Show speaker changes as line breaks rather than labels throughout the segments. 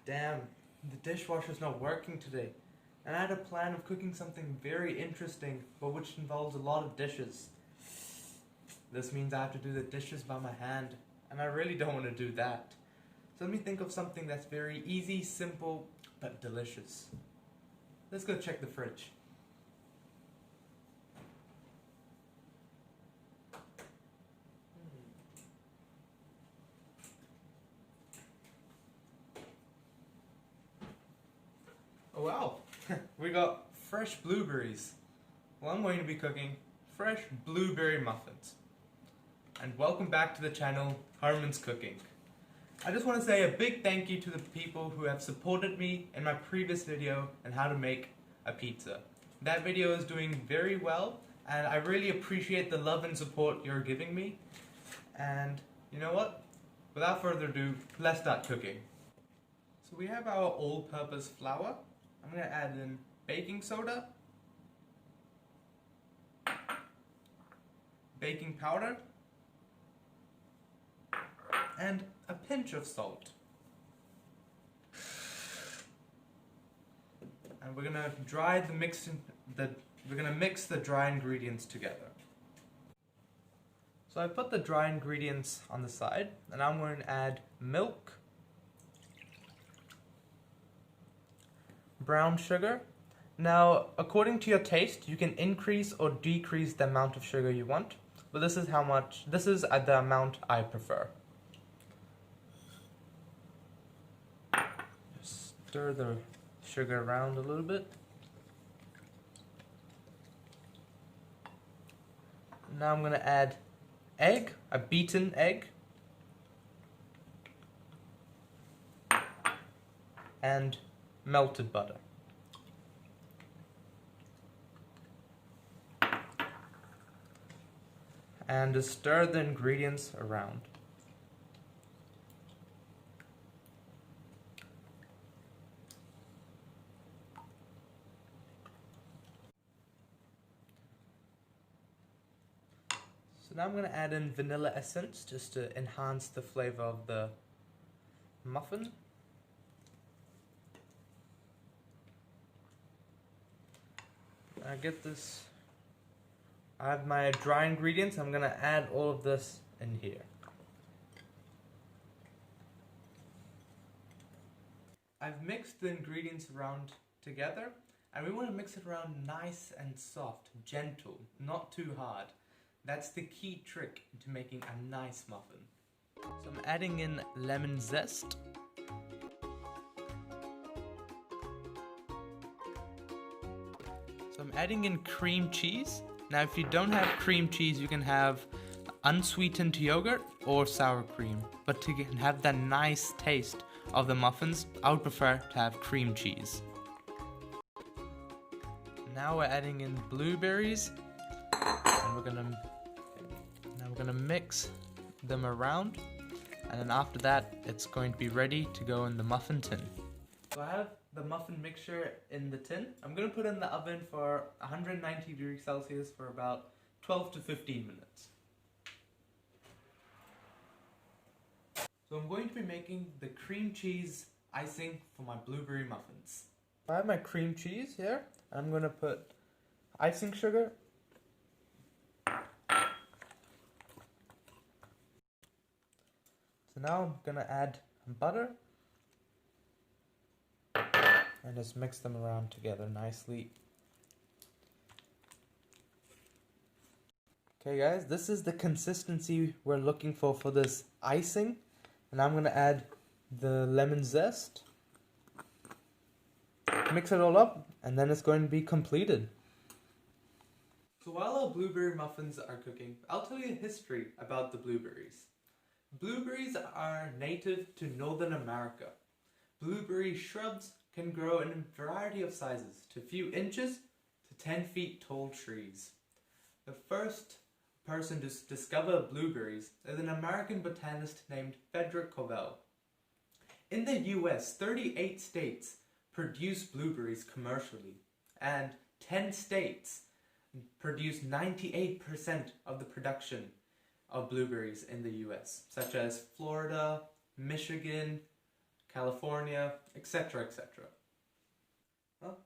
Damn, the dishwasher's not working today. And I had a plan of cooking something very interesting, but which involves a lot of dishes. This means I have to do the dishes by my hand, and I really don't want to do that. So let me think of something that's very easy, simple, but delicious. Let's go check the fridge. Oh wow, we got fresh blueberries. Well, I'm going to be cooking fresh blueberry muffins. And welcome back to the channel, Harmon's Cooking. I just want to say a big thank you to the people who have supported me in my previous video on how to make a pizza. That video is doing very well, and I really appreciate the love and support you're giving me. And you know what? Without further ado, let's start cooking. So we have our all-purpose flour. I'm going to add in baking soda, baking powder, and a pinch of salt. And we're going to mix the dry ingredients together. So I put the dry ingredients on the side, and I'm going to add milk, brown sugar. Now, according to your taste, you can increase or decrease the amount of sugar you want, but this is the amount I prefer. Just stir the sugar around a little bit. Now I'm going to add egg, a beaten egg, and melted butter. And just stir the ingredients around. So now I'm going to add in vanilla essence just to enhance the flavor of the muffin. I have my dry ingredients. I'm going to add all of this in here. I've mixed the ingredients around together, and we want to mix it around nice and soft, gentle, not too hard. That's the key trick to making a nice muffin. So I'm adding in lemon zest. So I'm adding in cream cheese. Now if you don't have cream cheese, you can have unsweetened yogurt or sour cream. But to have that nice taste of the muffins, I would prefer to have cream cheese. Now we're adding in blueberries, and we're gonna mix them around, and then after that it's going to be ready to go in the muffin tin. So I have the muffin mixture in the tin. I'm going to put it in the oven for 190 degrees Celsius for about 12 to 15 minutes. So I'm going to be making the cream cheese icing for my blueberry muffins. I have my cream cheese here. I'm going to put icing sugar, so now I'm going to add butter and just mix them around together nicely. Okay guys, this is the consistency we're looking for this icing. And I'm going to add the lemon zest. Mix it all up, and then it's going to be completed. So while our blueberry muffins are cooking, I'll tell you a history about the blueberries. Blueberries are native to Northern America. Blueberry shrubs can grow in a variety of sizes, to a few inches to 10 feet tall trees. The first person to discover blueberries is an American botanist named Frederick Covell. In the US, 38 states produce blueberries commercially, and 10 states produce 98% of the production of blueberries in the US, such as Florida, Michigan, California, etc., etc. Well,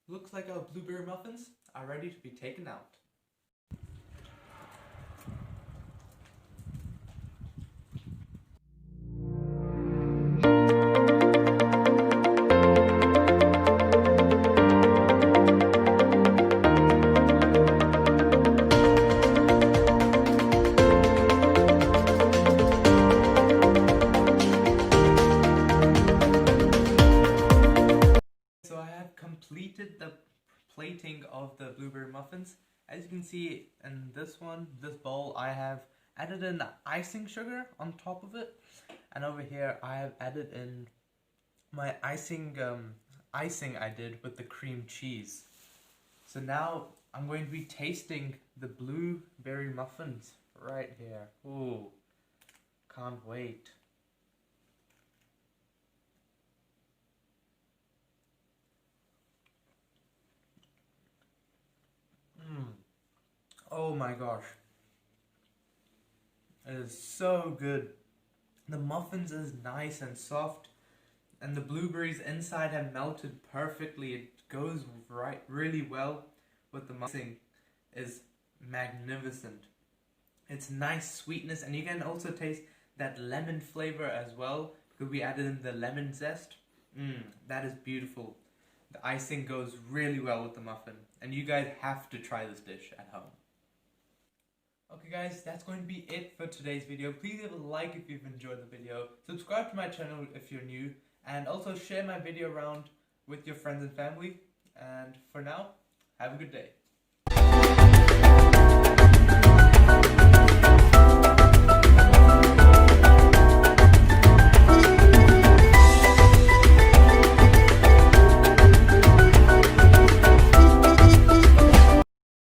looks like our blueberry muffins are ready to be taken out. So I have completed the plating of the blueberry muffins. As you can see in this bowl, I have added in icing sugar on top of it, and over here I have added in my icing I did with the cream cheese. So now I'm going to be tasting the blueberry muffins right here. Ooh, can't wait. Oh my gosh. It is so good. The muffins is nice and soft, and the blueberries inside have melted perfectly. It goes really well with the muffins. Is magnificent. It's nice sweetness, and you can also taste that lemon flavor as well because we added in the lemon zest. That is beautiful. The icing goes really well with the muffin, and you guys have to try this dish at home. Okay guys, that's going to be it for today's video. Please leave a like if you've enjoyed the video, subscribe to my channel if you're new, and also share my video around with your friends and family. And for now, have a good day.